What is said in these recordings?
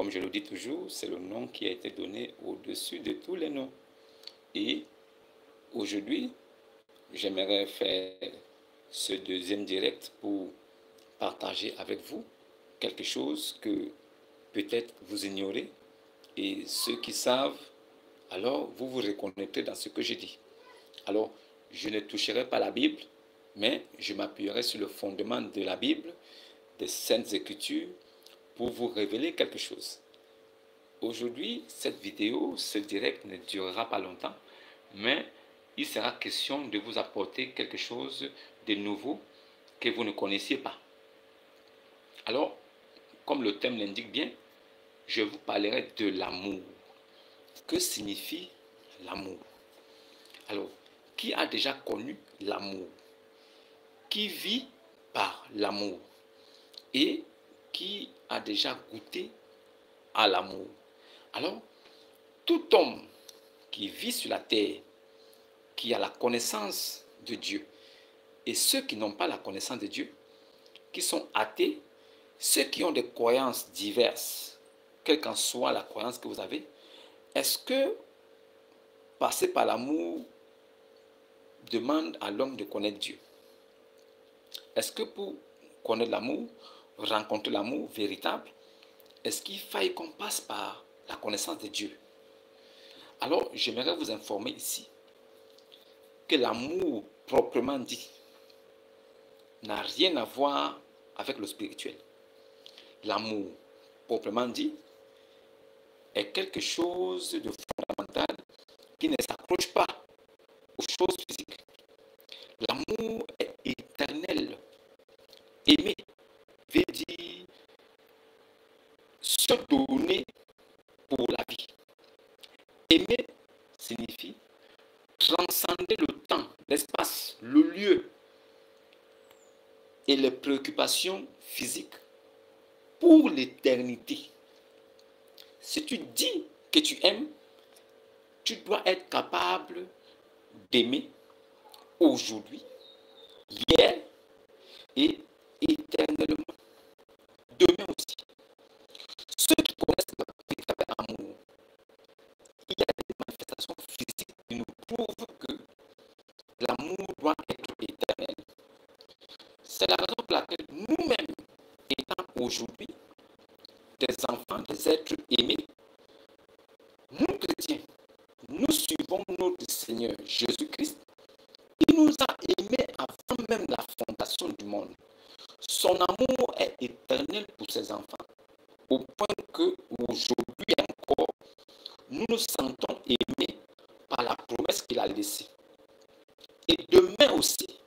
comme je le dis toujours, c'est le nom qui a été donné au-dessus de tous les noms. Et aujourd'hui, j'aimerais faire ce deuxième direct pour partager avec vous quelque chose que peut-être vous ignorez. Et ceux qui savent, alors vous vous reconnaîtrez dans ce que je dis. Alors, je ne toucherai pas la Bible, mais je m'appuierai sur le fondement de la Bible, des Saintes Écritures, pour vous révéler quelque chose. Aujourd'hui, cette vidéo, ce direct ne durera pas longtemps, mais il sera question de vous apporter quelque chose de nouveau que vous ne connaissiez pas. Alors, comme le thème l'indique bien, je vous parlerai de l'amour. Que signifie l'amour? Alors, qui a déjà connu l'amour? Qui vit par l'amour? Et qui a déjà goûté à l'amour? Alors, tout homme qui vit sur la terre, qui a la connaissance de Dieu, et ceux qui n'ont pas la connaissance de Dieu, qui sont athées, ceux qui ont des croyances diverses, quelle qu'en soit la croyance que vous avez, est-ce que passer par l'amour demande à l'homme de connaître Dieu? Est-ce que pour connaître l'amour, rencontrer l'amour véritable, est-ce qu'il faille qu'on passe par la connaissance de Dieu? Alors, j'aimerais vous informer ici que l'amour proprement dit n'a rien à voir avec le spirituel. L'amour proprement dit est quelque chose de fondamental qui ne s'accroche pas aux choses physiques. L'amour est éternel. Aimer veut dire se donner pour la vie. Aimer signifie transcender le temps, l'espace, le lieu et les préoccupations physiques pour l'éternité. Si tu dis que tu aimes, tu dois être capable d'aimer aujourd'hui, hier et éternellement. Demain aussi. Ceux qui connaissent le véritable amour, il y a des manifestations physiques qui nous prouvent que l'amour doit être éternel. C'est la raison pour laquelle nous-mêmes, étant aujourd'hui des enfants, des êtres aimés, nous chrétiens, nous suivons notre Seigneur Jésus-Christ. Il nous a aimés avant même la fondation du monde. Son amour est éternel pour ses enfants, au point qu'aujourd'hui encore, nous nous sentons aimés par la promesse qu'il a laissée. Et demain aussi,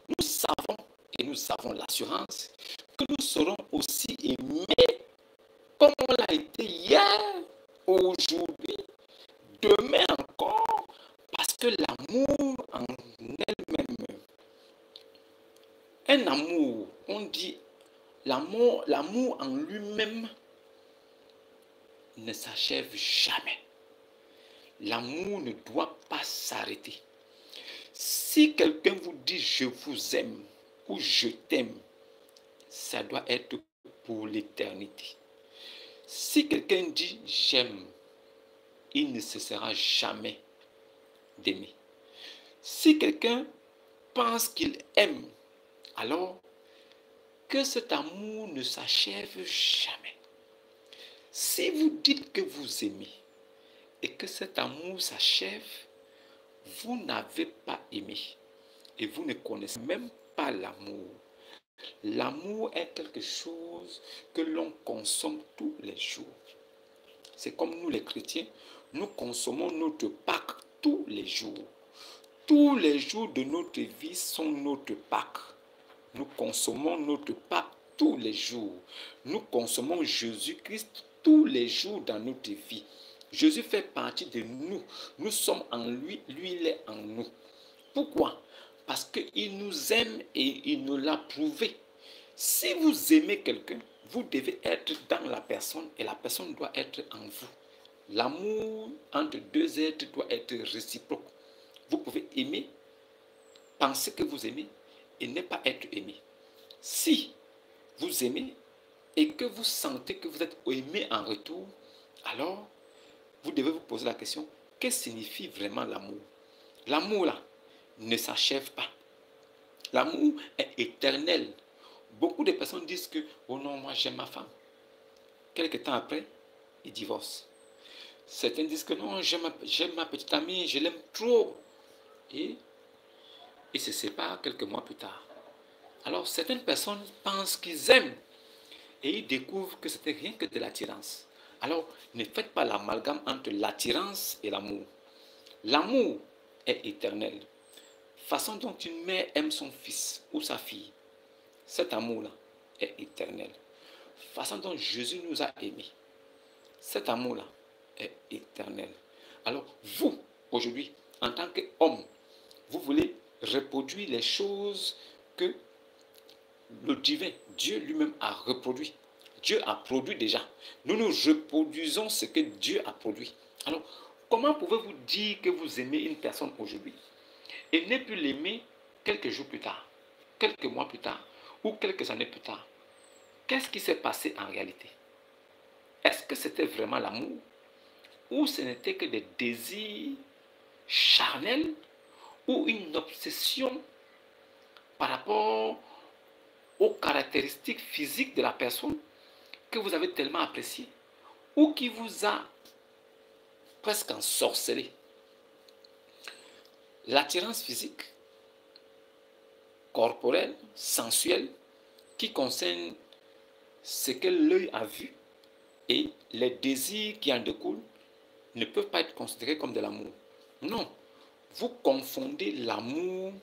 nous savons et nous avons l'assurance que nous serons aussi aimés comme on l'a été hier, aujourd'hui, demain encore, parce que l'amour en elle-même, un amour, on dit l'amour en lui-même ne s'achève jamais. L'amour ne doit pas s'arrêter. Si quelqu'un vous dit je vous aime ou je t'aime, ça doit être pour l'éternité. Si quelqu'un dit j'aime, il ne cessera jamais d'aimer. Si quelqu'un pense qu'il aime, alors que cet amour ne s'achève jamais. Si vous dites que vous aimez et que cet amour s'achève, vous n'avez pas aimé et vous ne connaissez même pas l'amour. L'amour est quelque chose que l'on consomme tous les jours. C'est comme nous les chrétiens, nous consommons notre Pâques tous les jours. Tous les jours de notre vie sont notre Pâques. Nous consommons notre Pâques tous les jours. Nous consommons Jésus-Christ tous les jours dans notre vie. Jésus fait partie de nous. Nous sommes en lui, lui il est en nous. Pourquoi? Parce qu'il nous aime et il nous l'a prouvé. Si vous aimez quelqu'un, vous devez être dans la personne et la personne doit être en vous. L'amour entre deux êtres doit être réciproque. Vous pouvez aimer, penser que vous aimez et ne pas être aimé. Si vous aimez, et que vous sentez que vous êtes aimé en retour, alors vous devez vous poser la question, qu'est-ce que signifie vraiment l'amour? L'amour là ne s'achève pas. L'amour est éternel. Beaucoup de personnes disent que, oh non, moi j'aime ma femme. Quelque temps après, ils divorcent. Certains disent que non, j'aime ma petite amie, je l'aime trop. Et ils se séparent quelques mois plus tard. Alors certaines personnes pensent qu'ils aiment et ils découvrent que c'était rien que de l'attirance. Alors ne faites pas l'amalgame entre l'attirance et l'amour. L'amour est éternel. Façon dont une mère aime son fils ou sa fille, cet amour-là est éternel. Façon dont Jésus nous a aimés, cet amour-là est éternel. Alors vous, aujourd'hui, en tant qu'homme, vous voulez reproduire les choses que le divin, Dieu lui-même a reproduit. Dieu a produit déjà. Nous nous reproduisons ce que Dieu a produit. Alors, comment pouvez-vous dire que vous aimez une personne aujourd'hui et ne plus l'aimer quelques jours plus tard, quelques mois plus tard ou quelques années plus tard? Qu'est-ce qui s'est passé en réalité? Est-ce que c'était vraiment l'amour ou ce n'était que des désirs charnels ou une obsession par rapport aux caractéristiques physiques de la personne que vous avez tellement apprécié ou qui vous a presque ensorcelé? L'attirance physique, corporelle, sensuelle, qui concerne ce que l'œil a vu et les désirs qui en découlent ne peuvent pas être considérés comme de l'amour. Non, vous confondez l'amour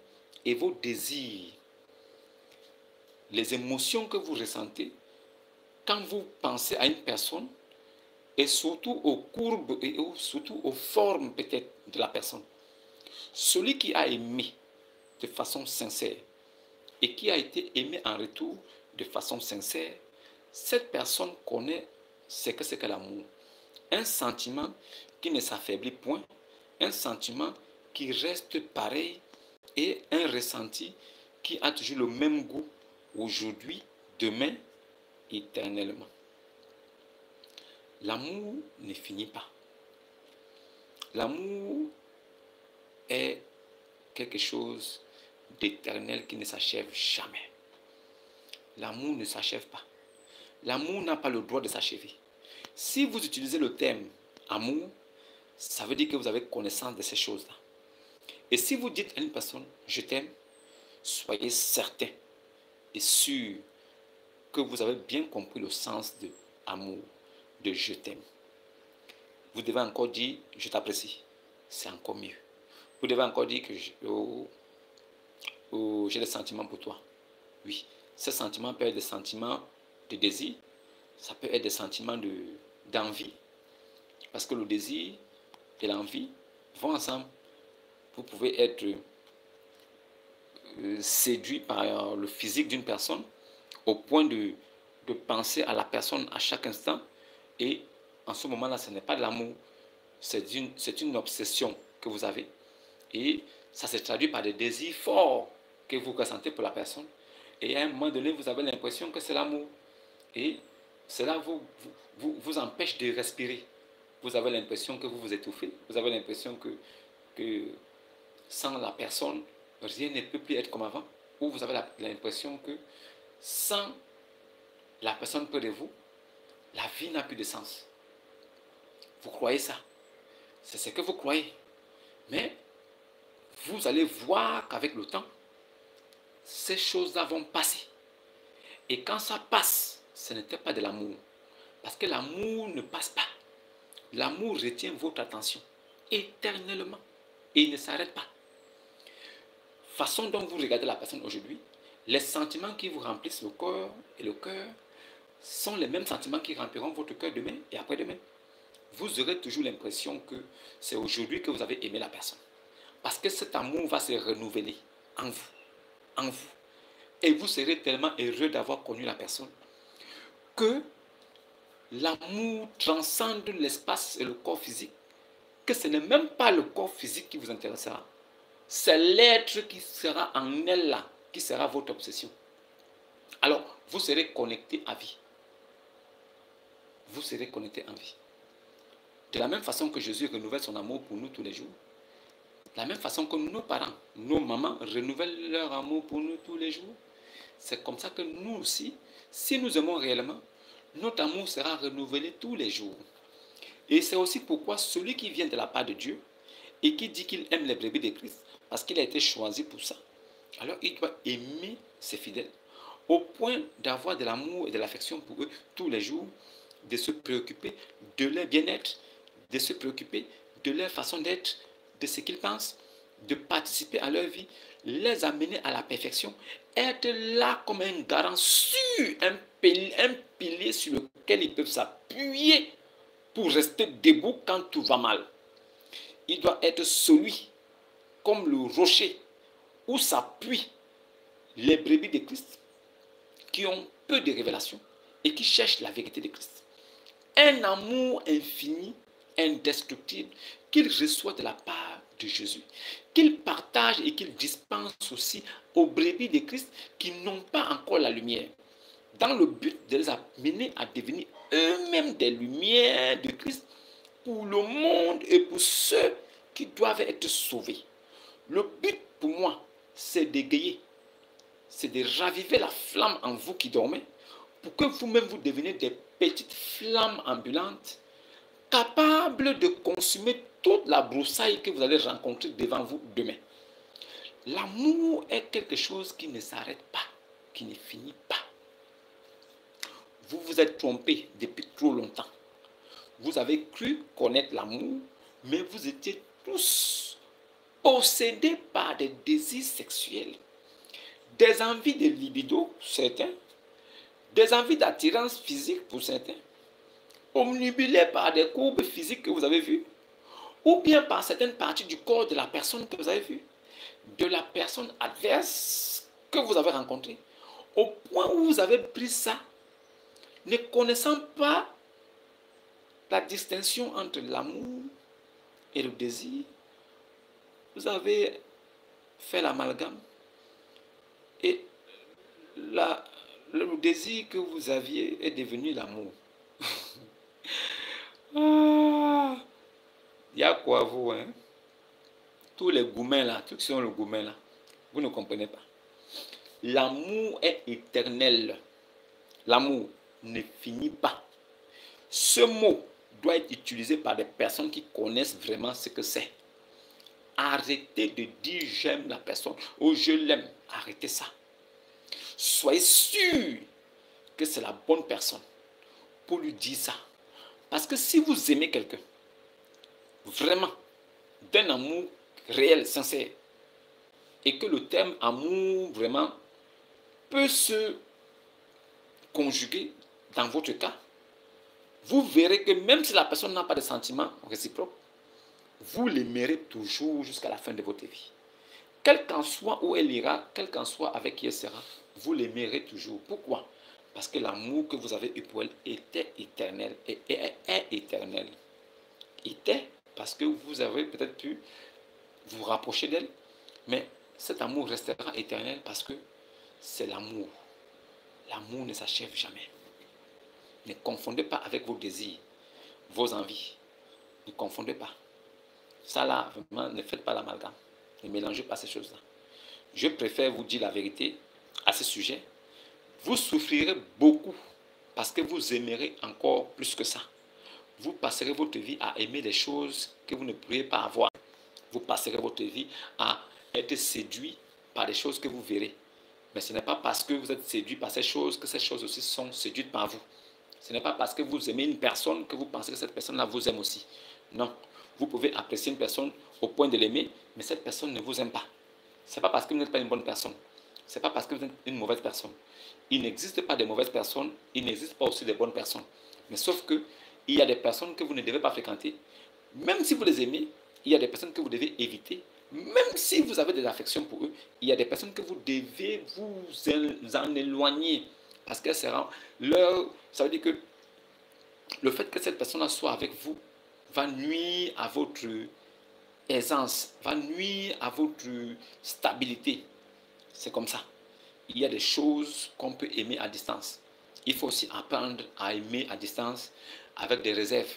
et vos désirs. Les émotions que vous ressentez quand vous pensez à une personne et surtout aux courbes et surtout aux formes peut-être de la personne. Celui qui a aimé de façon sincère et qui a été aimé en retour de façon sincère, cette personne connaît ce que c'est que l'amour. Un sentiment qui ne s'affaiblit point, un sentiment qui reste pareil et un ressenti qui a toujours le même goût aujourd'hui, demain, éternellement. L'amour ne finit pas. L'amour est quelque chose d'éternel qui ne s'achève jamais. L'amour ne s'achève pas. L'amour n'a pas le droit de s'achever. Si vous utilisez le terme amour, ça veut dire que vous avez connaissance de ces choses-là. Et si vous dites à une personne, je t'aime, soyez certain et sûr que vous avez bien compris le sens de amour, de je t'aime. Vous devez encore dire, je t'apprécie. C'est encore mieux. Vous devez encore dire que j'ai des sentiments pour toi. Oui, ces sentiments peuvent être des sentiments de désir, ça peut être des sentiments d'envie, parce que le désir et l'envie vont ensemble. Vous pouvez être séduit par le physique d'une personne au point de penser à la personne à chaque instant, et en ce moment-là, ce n'est pas de l'amour, c'est une obsession que vous avez, et ça se traduit par des désirs forts que vous ressentez pour la personne, et à un moment donné, vous avez l'impression que c'est l'amour, et cela vous empêche de respirer. Vous avez l'impression que vous vous étouffez, vous avez l'impression que sans la personne, rien ne peut plus être comme avant, ou vous avez l'impression que sans la personne près de vous, la vie n'a plus de sens. Vous croyez ça? C'est ce que vous croyez. Mais vous allez voir qu'avec le temps, ces choses-là vont passer. Et quand ça passe, ce n'était pas de l'amour. Parce que l'amour ne passe pas. L'amour retient votre attention éternellement. Et il ne s'arrête pas. Façon dont vous regardez la personne aujourd'hui, les sentiments qui vous remplissent le corps et le cœur sont les mêmes sentiments qui rempliront votre cœur demain et après-demain. Vous aurez toujours l'impression que c'est aujourd'hui que vous avez aimé la personne. Parce que cet amour va se renouveler en vous. En vous. Et vous serez tellement heureux d'avoir connu la personne que l'amour transcende l'espace et le corps physique, que ce n'est même pas le corps physique qui vous intéressera. C'est l'être qui sera en elle là, qui sera votre obsession. Alors, vous serez connecté à vie. vous serez connectés en vie. De la même façon que Jésus renouvelle son amour pour nous tous les jours, de la même façon que nos parents, nos mamans renouvellent leur amour pour nous tous les jours, c'est comme ça que nous aussi, si nous aimons réellement, notre amour sera renouvelé tous les jours. Et c'est aussi pourquoi celui qui vient de la part de Dieu et qui dit qu'il aime les brebis de Christ, parce qu'il a été choisi pour ça, alors il doit aimer ses fidèles, au point d'avoir de l'amour et de l'affection pour eux tous les jours, de se préoccuper de leur bien-être, de se préoccuper de leur façon d'être, de ce qu'ils pensent, de participer à leur vie, les amener à la perfection, être là comme un garant sûr, un pilier sur lequel ils peuvent s'appuyer pour rester debout quand tout va mal. Il doit être celui, comme le rocher, où s'appuient les brebis de Christ, qui ont peu de révélations et qui cherchent la vérité de Christ. Un amour infini, indestructible, qu'il reçoit de la part de Jésus, qu'il partage et qu'il dispense aussi aux brebis de Christ qui n'ont pas encore la lumière, dans le but de les amener à devenir eux-mêmes des lumières de Christ pour le monde et pour ceux qui doivent être sauvés. Le but pour moi, c'est d'égayer, c'est de raviver la flamme en vous qui dormez, pour que vous-même vous deveniez des petites flammes ambulantes, capables de consumer toute la broussaille que vous allez rencontrer devant vous demain. L'amour est quelque chose qui ne s'arrête pas, qui ne finit pas. Vous vous êtes trompé depuis trop longtemps. Vous avez cru connaître l'amour, mais vous étiez tous possédés par des désirs sexuels, des envies de libido, certains, des envies d'attirance physique pour certains, omnibulés par des courbes physiques que vous avez vues, ou bien par certaines parties du corps de la personne que vous avez vue, de la personne adverse que vous avez rencontrée, au point où vous avez pris ça, ne connaissant pas la distinction entre l'amour et le désir. Vous avez fait l'amalgame et le désir que vous aviez est devenu l'amour. Il y a quoi vous, hein? Tous les gourmets là, tous qui sont le gourmet là, vous ne comprenez pas. L'amour est éternel. L'amour ne finit pas. Ce mot doit être utilisé par des personnes qui connaissent vraiment ce que c'est. Arrêtez de dire j'aime la personne ou je l'aime. Arrêtez ça. Soyez sûr que c'est la bonne personne pour lui dire ça. Parce que si vous aimez quelqu'un, vraiment, d'un amour réel, sincère, et que le terme amour vraiment peut se conjuguer dans votre cas, vous verrez que même si la personne n'a pas de sentiments réciproques, vous l'aimerez toujours jusqu'à la fin de votre vie. Quel qu'en soit où elle ira, quel qu'en soit avec qui elle sera, vous l'aimerez toujours. Pourquoi? Parce que l'amour que vous avez eu pour elle était éternel et est éternel. Était parce que vous avez peut-être pu vous rapprocher d'elle, mais cet amour restera éternel parce que c'est l'amour. L'amour ne s'achève jamais. Ne confondez pas avec vos désirs, vos envies. Ne confondez pas. Ça là, vraiment, ne faites pas l'amalgame. Ne mélangez pas ces choses-là. Je préfère vous dire la vérité à ce sujet. Vous souffrirez beaucoup parce que vous aimerez encore plus que ça. Vous passerez votre vie à aimer des choses que vous ne pourriez pas avoir. Vous passerez votre vie à être séduit par des choses que vous verrez. Mais ce n'est pas parce que vous êtes séduit par ces choses que ces choses aussi sont séduites par vous. Ce n'est pas parce que vous aimez une personne que vous pensez que cette personne-là vous aime aussi. Non. Vous pouvez apprécier une personne au point de l'aimer, mais cette personne ne vous aime pas. Ce n'est pas parce que vous n'êtes pas une bonne personne. Ce n'est pas parce que vous êtes une mauvaise personne. Il n'existe pas de mauvaises personnes, il n'existe pas aussi de bonnes personnes. Mais sauf que il y a des personnes que vous ne devez pas fréquenter. Même si vous les aimez, il y a des personnes que vous devez éviter. Même si vous avez des affections pour eux, il y a des personnes que vous devez vous en éloigner. Parce que ça veut dire que le fait que cette personne soit avec vous va nuire à votre aisance, va nuire à votre stabilité. C'est comme ça. Il y a des choses qu'on peut aimer à distance. il faut aussi apprendre à aimer à distance avec des réserves.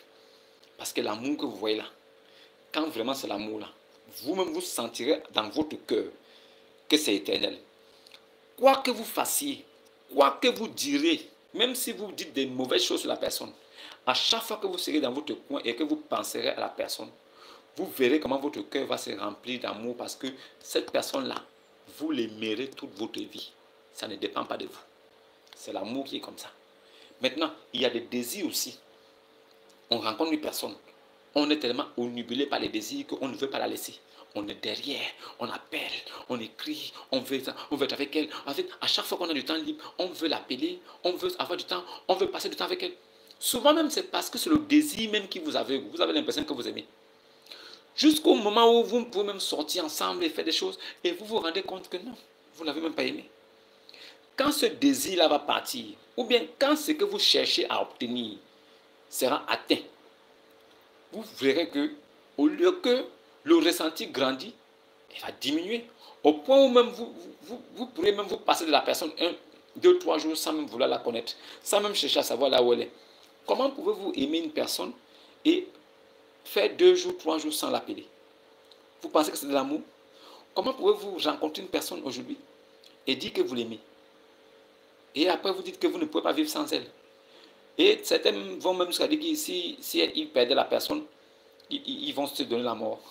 Parce que l'amour que vous voyez là, quand vraiment c'est l'amour là, vous-même vous sentirez dans votre cœur que c'est éternel. Quoi que vous fassiez, quoi que vous direz, même si vous dites des mauvaises choses sur la personne, à chaque fois que vous serez dans votre coin et que vous penserez à la personne, vous verrez comment votre cœur va se remplir d'amour parce que cette personne-là, vous l'aimerez toute votre vie. Ça ne dépend pas de vous. C'est l'amour qui est comme ça. Maintenant, il y a des désirs aussi. On rencontre une personne. On est tellement omnibulé par les désirs qu'on ne veut pas la laisser. On est derrière, on appelle, on écrit, on veut être avec elle. En fait, à chaque fois qu'on a du temps libre, on veut l'appeler, on veut avoir du temps, on veut passer du temps avec elle. Souvent même, c'est parce que c'est le désir même qui vous avez. Vous avez l'impression que vous aimez. Jusqu'au moment où vous pouvez même sortir ensemble et faire des choses, et vous vous rendez compte que non, vous ne l'avez même pas aimé. Quand ce désir-là va partir, ou bien quand ce que vous cherchez à obtenir sera atteint, vous verrez que, au lieu que le ressenti grandit, il va diminuer. Au point où même vous pourrez même vous passer de la personne 1, 2, 3 jours sans même vouloir la connaître, sans même chercher à savoir là où elle est. Comment pouvez-vous aimer une personne et faire 2 jours, 3 jours sans l'appeler? Vous pensez que c'est de l'amour? Comment pouvez-vous rencontrer une personne aujourd'hui et dire que vous l'aimez? Et après vous dites que vous ne pouvez pas vivre sans elle. Et certains vont même se dire que si ils perdaient la personne, ils vont se donner la mort.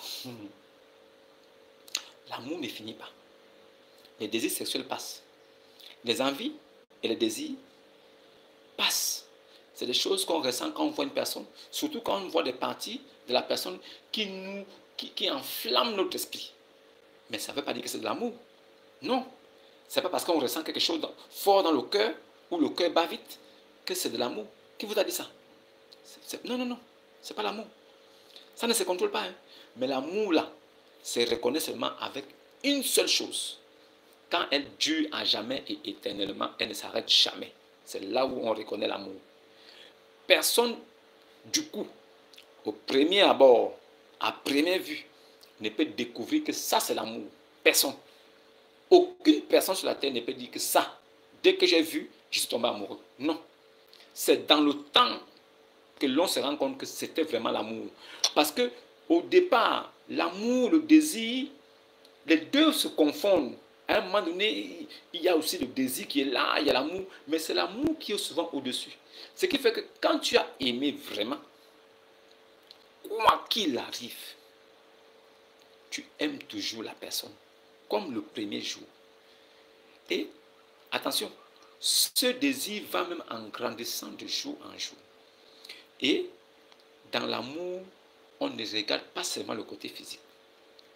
L'amour ne finit pas. Les désirs sexuels passent. Les envies et les désirs passent. C'est des choses qu'on ressent quand on voit une personne, surtout quand on voit des parties de la personne qui enflamment notre esprit. Mais ça ne veut pas dire que c'est de l'amour. Non. Ce n'est pas parce qu'on ressent quelque chose fort dans le cœur, ou le cœur bat vite, que c'est de l'amour. Qui vous a dit ça? Non, non, non. Ce n'est pas l'amour. Ça ne se contrôle pas. Hein. Mais l'amour, là, se reconnaît seulement avec une seule chose. Quand elle dure à jamais et éternellement, elle ne s'arrête jamais. C'est là où on reconnaît l'amour. Personne, du coup, au premier abord, à première vue, ne peut découvrir que ça, c'est l'amour. Personne. Aucune personne sur la terre ne peut dire que ça, dès que j'ai vu, je suis tombé amoureux. Non. C'est dans le temps que l'on se rend compte que c'était vraiment l'amour. Parce que au départ, l'amour, le désir, les deux se confondent. À un moment donné, il y a aussi le désir qui est là, il y a l'amour, mais c'est l'amour qui est souvent au-dessus. Ce qui fait que quand tu as aimé vraiment, quoi qu'il arrive, tu aimes toujours la personne, comme le premier jour. Et attention, ce désir va même en grandissant de jour en jour. Et dans l'amour, on ne regarde pas seulement le côté physique,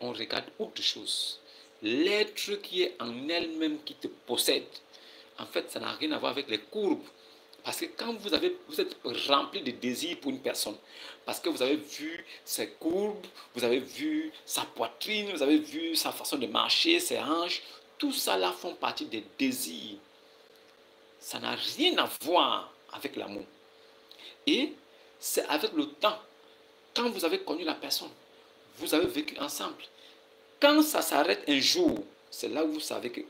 on regarde autre chose. L'être qui est en elle-même qui te possède, en fait, ça n'a rien à voir avec les courbes. Parce que quand vous êtes rempli de désir pour une personne, parce que vous avez vu ses courbes, vous avez vu sa poitrine, vous avez vu sa façon de marcher, ses hanches, tout ça là font partie des désirs. Ça n'a rien à voir avec l'amour. Et c'est avec le temps, quand vous avez connu la personne, vous avez vécu ensemble. Quand ça s'arrête un jour, c'est là où vous savez que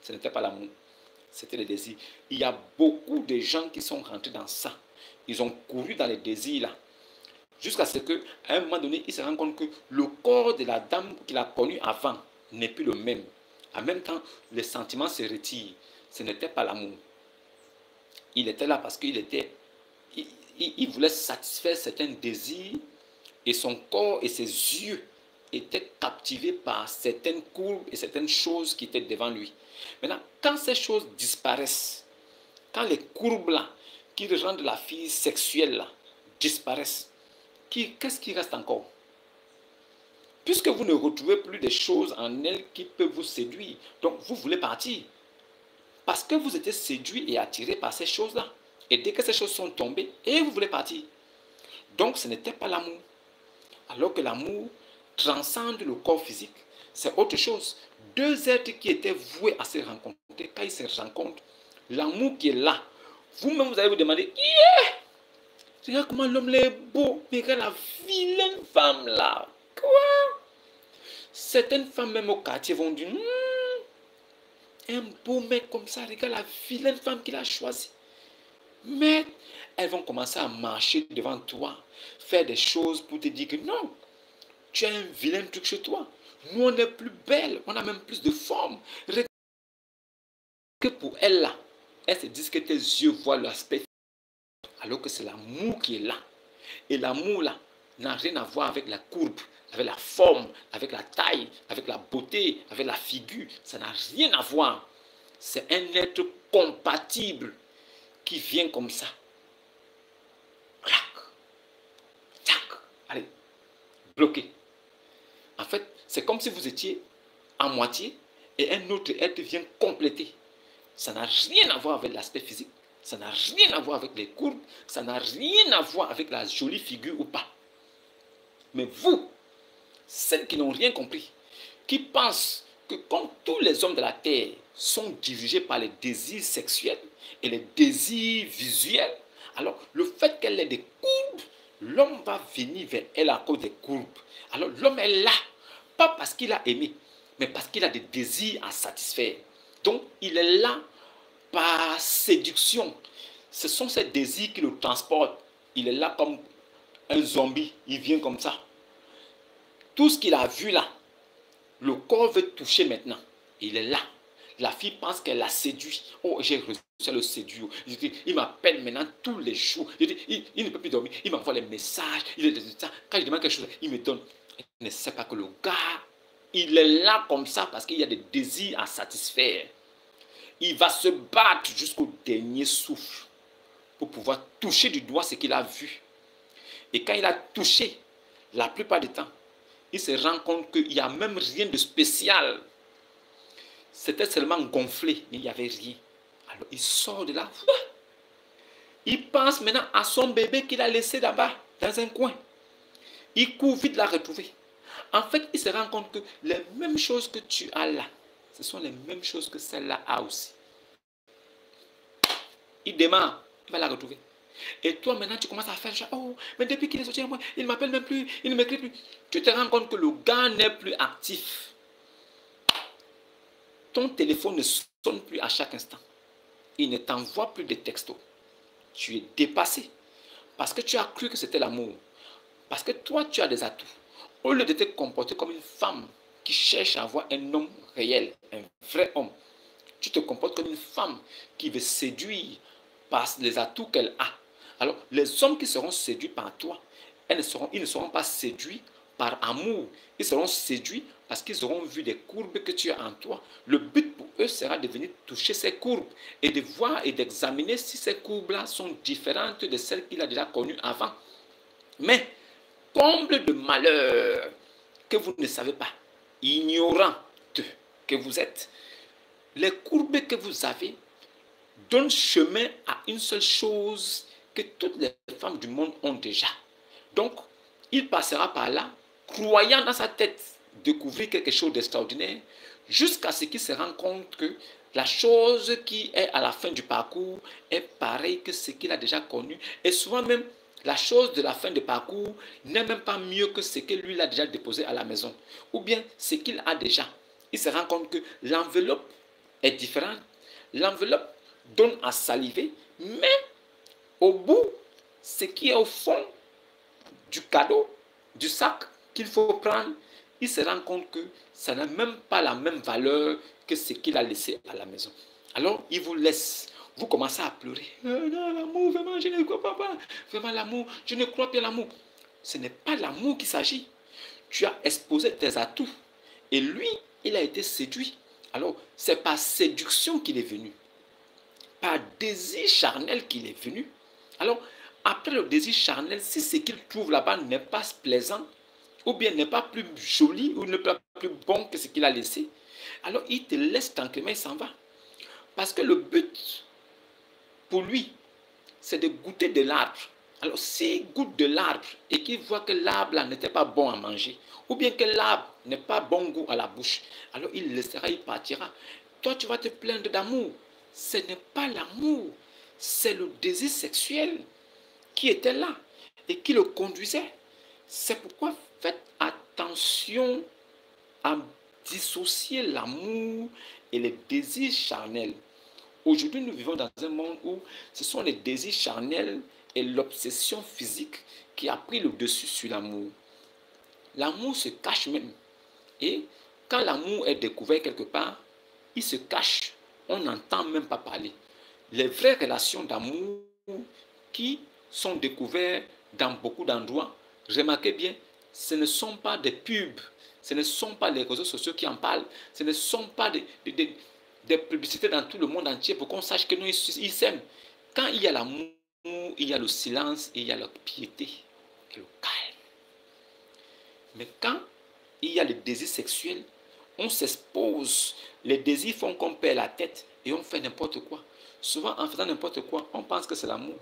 ce n'était pas l'amour, c'était le désir. Il y a beaucoup de gens qui sont rentrés dans ça. Ils ont couru dans les désirs là. Jusqu'à ce qu'à un moment donné, ils se rendent compte que le corps de la dame qu'il a connue avant n'est plus le même. En même temps, les sentiments se retirent. Ce n'était pas l'amour. Il était là parce qu'il était, il voulait satisfaire certains désirs et son corps et ses yeux étaient captivés par certaines courbes et certaines choses qui étaient devant lui. Maintenant, quand ces choses disparaissent, quand les courbes là, qui rendent la fille sexuelle là, disparaissent, qu'est-ce qui reste encore? Puisque vous ne retrouvez plus des choses en elle qui peuvent vous séduire, donc vous voulez partir. Parce que vous étiez séduit et attiré par ces choses-là. Et dès que ces choses sont tombées, et vous voulez partir. Donc ce n'était pas l'amour. Alors que l'amour transcende le corps physique. C'est autre chose. Deux êtres qui étaient voués à se rencontrer, quand ils se rencontrent, l'amour qui est là, vous-même vous allez vous demander, yeah! Regarde comment l'homme là est beau, mais regarde la vilaine femme là. Quoi? Certaines femmes même au quartier vont dire, un beau mec comme ça, regarde la vilaine femme qu'il a choisie. Mais elles vont commencer à marcher devant toi, faire des choses pour te dire que non, tu as un vilain truc chez toi. Nous, on est plus belle, on a même plus de forme. Que pour elles là, elles se disent que tes yeux voient l'aspect, alors que c'est l'amour qui est là. Et l'amour là n'a rien à voir avec la courbe, avec la forme, avec la taille, avec la beauté, avec la figure. Ça n'a rien à voir. C'est un être compatible qui vient comme ça. Clac, tac, allez, bloqué. En fait, c'est comme si vous étiez à moitié et un autre être vient compléter. Ça n'a rien à voir avec l'aspect physique, ça n'a rien à voir avec les courbes, ça n'a rien à voir avec la jolie figure ou pas. Mais vous, celles qui n'ont rien compris, qui pensent que comme tous les hommes de la terre sont dirigés par les désirs sexuels et les désirs visuels, alors le fait qu'elle ait des courbes, l'homme va venir vers elle à cause des courbes. Alors l'homme est là, pas parce qu'il a aimé, mais parce qu'il a des désirs à satisfaire. Donc il est là par séduction. Ce sont ces désirs qui le transportent. Il est là comme un zombie, il vient comme ça. Tout ce qu'il a vu là, le corps veut toucher maintenant. Il est là. La fille pense qu'elle l'a séduit. Oh, j'ai réussi à le séduire. Il m'appelle maintenant tous les jours. Il ne peut plus dormir. Il m'envoie les messages. Quand je demande quelque chose, il me donne. Il ne sait pas que le gars, il est là comme ça parce qu'il y a des désirs à satisfaire. Il va se battre jusqu'au dernier souffle pour pouvoir toucher du doigt ce qu'il a vu. Et quand il a touché, la plupart du temps, il se rend compte qu'il n'y a même rien de spécial. C'était seulement gonflé, mais il n'y avait rien. Alors il sort de là. Il pense maintenant à son bébé qu'il a laissé là-bas, dans un coin. Il court vite la retrouver. En fait, il se rend compte que les mêmes choses que tu as là, ce sont les mêmes choses que celle-là a aussi. Il démarre, il va la retrouver. Et toi, maintenant, tu commences à faire genre, oh, mais depuis qu'il est sorti à moi, il ne m'appelle même plus, il ne m'écrit plus. Tu te rends compte que le gars n'est plus actif. Ton téléphone ne sonne plus à chaque instant. Il ne t'envoie plus de textos. Tu es dépassé. Parce que tu as cru que c'était l'amour. Parce que toi, tu as des atouts. Au lieu de te comporter comme une femme qui cherche à avoir un homme réel, un vrai homme, tu te comportes comme une femme qui veut séduire par les atouts qu'elle a. Alors, les hommes qui seront séduits par toi, ils ne seront pas séduits par amour. Ils seront séduits parce qu'ils auront vu des courbes que tu as en toi. Le but pour eux sera de venir toucher ces courbes et de voir et d'examiner si ces courbes-là sont différentes de celles qu'il a déjà connues avant. Mais, comble de malheur que vous ne savez pas, ignorant que vous êtes, les courbes que vous avez donnent chemin à une seule chose que toutes les femmes du monde ont déjà. Donc, il passera par là, croyant dans sa tête découvrir quelque chose d'extraordinaire, jusqu'à ce qu'il se rende compte que la chose qui est à la fin du parcours est pareille que ce qu'il a déjà connu. Et souvent même, la chose de la fin du parcours n'est même pas mieux que ce que lui a déjà déposé à la maison. Ou bien ce qu'il a déjà. Il se rend compte que l'enveloppe est différente. L'enveloppe donne à saliver, mais au bout, ce qui est au fond du cadeau, du sac qu'il faut prendre, il se rend compte que ça n'a même pas la même valeur que ce qu'il a laissé à la maison. Alors, il vous laisse. Vous commencez à pleurer. Non, l'amour, vraiment, je ne crois pas. Vraiment, l'amour, je ne crois pas à l'amour. Ce n'est pas l'amour qu'il s'agit. Tu as exposé tes atouts. Et lui, il a été séduit. Alors, c'est par séduction qu'il est venu. Par désir charnel qu'il est venu. Alors, après le désir charnel, si ce qu'il trouve là-bas n'est pas plaisant, ou bien n'est pas plus joli, ou n'est pas plus bon que ce qu'il a laissé, alors il te laisse tranquillement, il s'en va. Parce que le but, pour lui, c'est de goûter de l'arbre. Alors, s'il goûte de l'arbre et qu'il voit que l'arbre n'était pas bon à manger, ou bien que l'arbre n'est pas bon goût à la bouche, alors il laissera, il partira. Toi, tu vas te plaindre d'amour. Ce n'est pas l'amour, c'est le désir sexuel qui était là et qui le conduisait. C'est pourquoi faites attention à dissocier l'amour et les désirs charnels. Aujourd'hui, nous vivons dans un monde où ce sont les désirs charnels et l'obsession physique qui a pris le dessus sur l'amour. L'amour se cache même. Et quand l'amour est découvert quelque part, il se cache. On n'entend même pas parler. Les vraies relations d'amour qui sont découvertes dans beaucoup d'endroits, remarquez bien, ce ne sont pas des pubs, ce ne sont pas les réseaux sociaux qui en parlent, ce ne sont pas des publicités dans tout le monde entier pour qu'on sache que nous, ils s'aiment. Quand il y a l'amour, il y a le silence et il y a la piété et le calme. Mais quand il y a le désir sexuel, on s'expose, les désirs font qu'on perd la tête et on fait n'importe quoi. Souvent, en faisant n'importe quoi, on pense que c'est l'amour.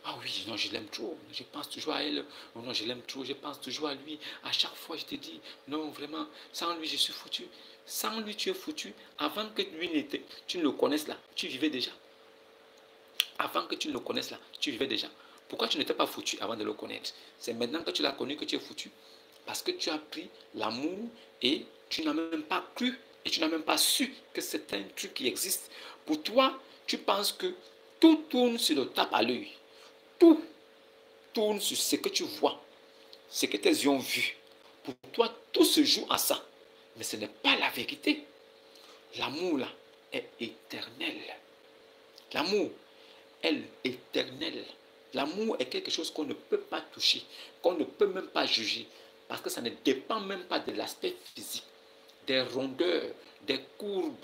Ah oui, non, je l'aime trop. Je pense toujours à elle. Oh non, je l'aime trop. Je pense toujours à lui. À chaque fois, je te dis, non, vraiment, sans lui, je suis foutu. Sans lui, tu es foutu. Avant que lui, tu ne le connaisses là, tu vivais déjà. Avant que tu ne le connaisses là, tu vivais déjà. Pourquoi tu n'étais pas foutu avant de le connaître? C'est maintenant que tu l'as connu que tu es foutu. Parce que tu as pris l'amour et tu n'as même pas cru et tu n'as même pas su que c'est un truc qui existe. Pour toi, tu penses que tout tourne sur le tape à l'œil. Tout tourne sur ce que tu vois, ce que tes yeux ont vu. Pour toi, tout se joue à ça. Mais ce n'est pas la vérité. L'amour, là, est éternel. L'amour est éternel. L'amour est quelque chose qu'on ne peut pas toucher, qu'on ne peut même pas juger, parce que ça ne dépend même pas de l'aspect physique, des rondeurs, des courbes,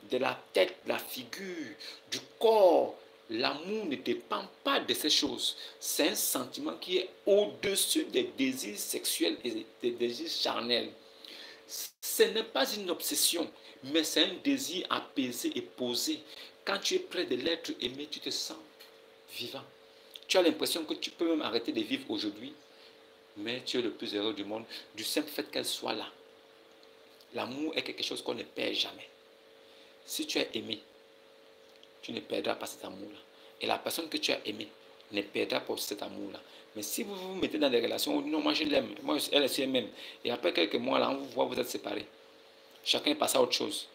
de la tête, de la figure, du corps. L'amour ne dépend pas de ces choses. C'est un sentiment qui est au-dessus des désirs sexuels et des désirs charnels. Ce n'est pas une obsession, mais c'est un désir apaisé et posé. Quand tu es près de l'être aimé, tu te sens vivant. Tu as l'impression que tu peux même arrêter de vivre aujourd'hui, mais tu es le plus heureux du monde, du simple fait qu'elle soit là. L'amour est quelque chose qu'on ne perd jamais. Si tu es aimé, tu ne perdras pas cet amour-là. Et la personne que tu as aimée ne perdra pas cet amour-là. Mais si vous vous mettez dans des relations où non, moi je l'aime, moi elle aussi elle m'aime, et après quelques mois là, on vous voit, vous êtes séparés. Chacun est passé à autre chose.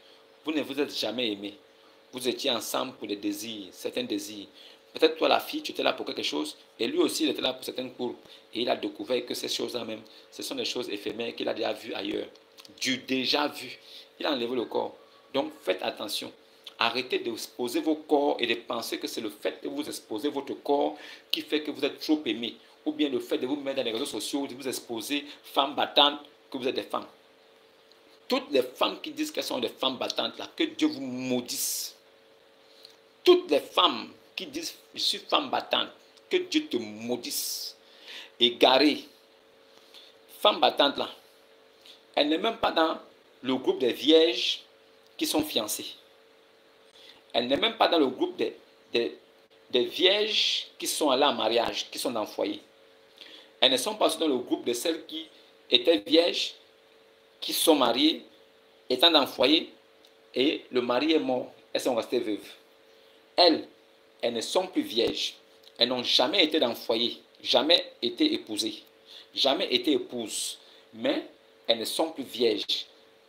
Vous ne vous êtes jamais aimé. Vous étiez ensemble pour des désirs, certains désirs. Peut-être toi, la fille, tu étais là pour quelque chose, et lui aussi, il était là pour certaines courbes. Et il a découvert que ces choses-là même, ce sont des choses éphémères qu'il a déjà vues ailleurs. Du déjà vu. Il a enlevé le corps. Donc, faites attention. Arrêtez de exposer vos corps et de penser que c'est le fait de vous exposer votre corps qui fait que vous êtes trop aimé. Ou bien le fait de vous mettre dans les réseaux sociaux, de vous exposer, femmes battantes, que vous êtes des femmes. Toutes les femmes qui disent qu'elles sont des femmes battantes, là, que Dieu vous maudisse. Toutes les femmes qui disent je suis femme battante, que Dieu te maudisse. Égarée. Femme battante là, elle n'est même pas dans le groupe des vierges qui sont fiancées. Elle n'est même pas dans le groupe des vierges qui sont allées en mariage, qui sont dans le foyer. Elles ne sont pas dans le groupe de celles qui étaient vierges, qui sont mariées, étant dans le foyer, et le mari est mort, elles sont restées veuves. Elles ne sont plus vierges. Elles n'ont jamais été dans le foyer, jamais été épousées, jamais été épouses. Mais elles ne sont plus vierges.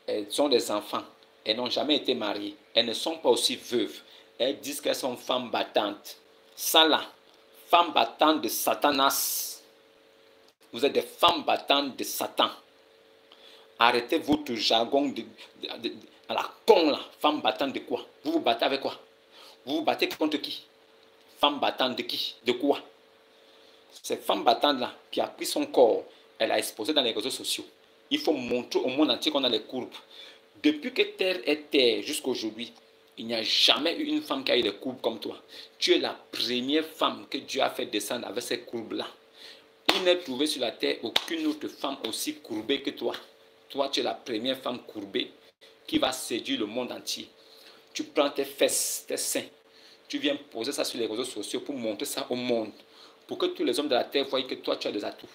Elles ont des enfants. Elles n'ont jamais été mariées. Elles ne sont pas aussi veuves. Elles disent qu'elles sont femmes battantes. Ça là, femmes battantes de Satanas. Vous êtes des femmes battantes de Satan. Arrêtez votre jargon à la con là. Femme battante de quoi? Vous vous battez avec quoi? Vous vous battez contre qui? Femme battante de qui? De quoi? Cette femme battante là qui a pris son corps, elle a exposé dans les réseaux sociaux. Il faut montrer au monde entier qu'on a les courbes. Depuis que terre est terre jusqu'à aujourd'hui, il n'y a jamais eu une femme qui a eu des courbes comme toi. Tu es la première femme que Dieu a fait descendre avec ces courbes-là. Il n'est trouvé sur la terre aucune autre femme aussi courbée que toi. Toi, tu es la première femme courbée qui va séduire le monde entier. Tu prends tes fesses, tes seins, tu viens poser ça sur les réseaux sociaux pour montrer ça au monde, pour que tous les hommes de la terre voient que toi, tu as des atouts.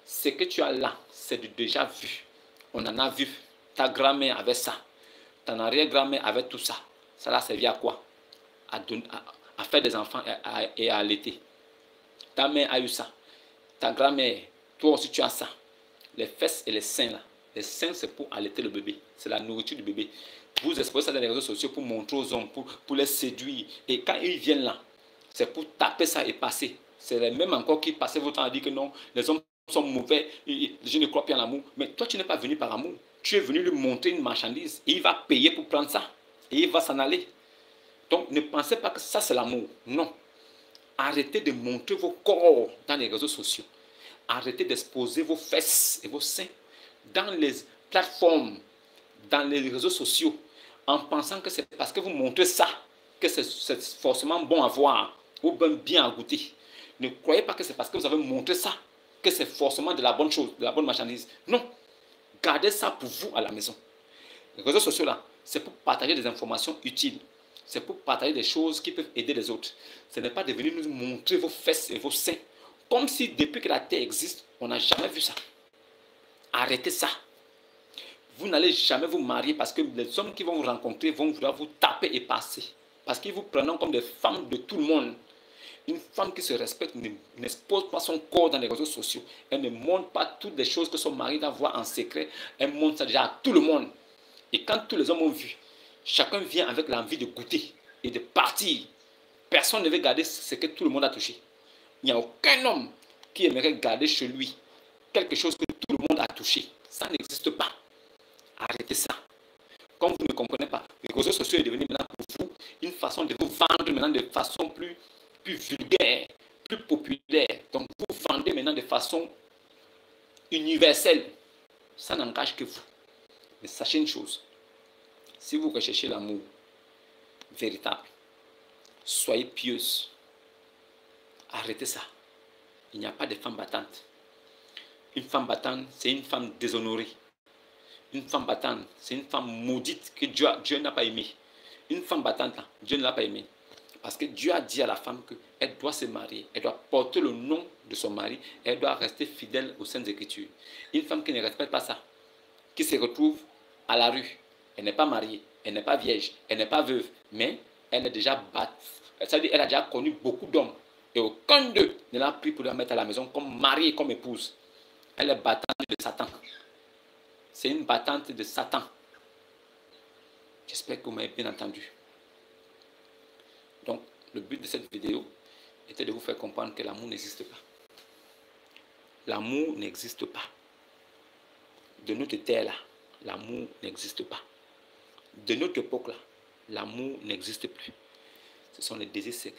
Ce que tu as là, c'est du déjà vu. On en a vu. Ta grand-mère avait ça. Ton arrière-grand-mère avait tout ça. Ça l'a servi à quoi? À faire des enfants et à allaiter. Ta mère a eu ça. Ta grand-mère, toi aussi tu as ça. Les fesses et les seins là. Les seins, c'est pour allaiter le bébé. C'est la nourriture du bébé. Vous exposez ça dans les réseaux sociaux pour montrer aux hommes, pour les séduire. Et quand ils viennent là, c'est pour taper ça et passer. C'est les mêmes encore qui passaient votre temps à dire que non, les hommes sont mauvais, je ne crois plus en l'amour. Mais toi, tu n'es pas venu par amour. Tu es venu lui montrer une marchandise. Et il va payer pour prendre ça. Et il va s'en aller. Donc, ne pensez pas que ça, c'est l'amour. Non. Arrêtez de montrer vos corps dans les réseaux sociaux. Arrêtez d'exposer vos fesses et vos seins dans les plateformes, dans les réseaux sociaux, en pensant que c'est parce que vous montrez ça que c'est forcément bon à voir ou bien à goûter. Ne croyez pas que c'est parce que vous avez montré ça que c'est forcément de la bonne chose, de la bonne marchandise. Non. Gardez ça pour vous à la maison. Les réseaux sociaux là, c'est pour partager des informations utiles. C'est pour partager des choses qui peuvent aider les autres. Ce n'est pas de venir nous montrer vos fesses et vos seins. Comme si depuis que la terre existe, on n'a jamais vu ça. Arrêtez ça. Vous n'allez jamais vous marier parce que les hommes qui vont vous rencontrer vont vouloir vous taper et passer. Parce qu'ils vous prennent comme des femmes de tout le monde. Une femme qui se respecte n'expose pas son corps dans les réseaux sociaux. Elle ne montre pas toutes les choses que son mari doit voir en secret. Elle montre ça déjà à tout le monde. Et quand tous les hommes ont vu, chacun vient avec l'envie de goûter et de partir. Personne ne veut garder ce que tout le monde a touché. Il n'y a aucun homme qui aimerait garder chez lui quelque chose que tout le monde a touché. Ça n'existe pas. Arrêtez ça. Comme vous ne comprenez pas, les réseaux sociaux est devenu maintenant pour vous une façon de vous vendre maintenant de façon plus vulgaire, plus populaire. Donc vous vendez maintenant de façon universelle. Ça n'engage que vous. Mais sachez une chose. Si vous recherchez l'amour véritable, soyez pieuse. Arrêtez ça. Il n'y a pas de femme battante. Une femme battante, c'est une femme déshonorée. Une femme battante, c'est une femme maudite que Dieu n'a pas aimée. Une femme battante, là, Dieu ne l'a pas aimée. Parce que Dieu a dit à la femme qu'elle doit se marier, elle doit porter le nom de son mari, elle doit rester fidèle aux Saintes Écritures. Une femme qui ne respecte pas ça, qui se retrouve à la rue, elle n'est pas mariée, elle n'est pas vierge, elle n'est pas veuve, mais elle est déjà battue. C'est-à-dire qu'elle a déjà connu beaucoup d'hommes. Et aucun d'eux ne l'a pris pour la mettre à la maison comme mari et comme épouse. Elle est battante de Satan. C'est une battante de Satan. J'espère que vous m'avez bien entendu. Donc, le but de cette vidéo était de vous faire comprendre que l'amour n'existe pas. L'amour n'existe pas. De notre terre là, l'amour n'existe pas. De notre époque là, l'amour n'existe plus. Ce sont les désirs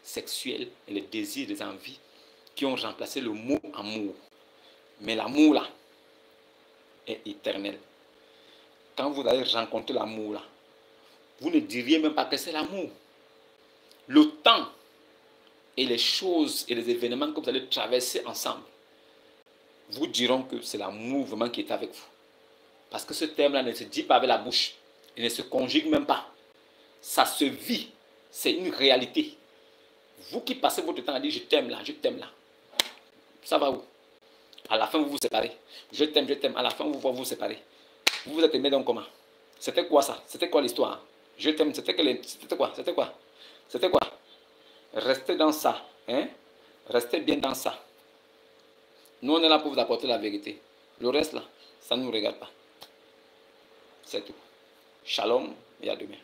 sexuels et les désirs, les envies qui ont remplacé le mot amour. Mais l'amour là est éternel. Quand vous allez rencontrer l'amour là, vous ne diriez même pas que c'est l'amour. Le temps et les choses et les événements que vous allez traverser ensemble vous diront que c'est l'amour vraiment qui est avec vous. Parce que ce terme-là ne se dit pas avec la bouche. Il ne se conjugue même pas. Ça se vit. C'est une réalité. Vous qui passez votre temps à dire je t'aime là, ça va où? À la fin, vous vous séparez. Je t'aime. À la fin, vous vous séparez. Vous vous êtes aimé donc comment? C'était quoi ça? C'était quoi l'histoire? Je t'aime, c'était quoi? Restez dans ça. Hein? Restez bien dans ça. Nous, on est là pour vous apporter la vérité. Le reste là, ça ne nous regarde pas. C'est tout. Shalom et à demain.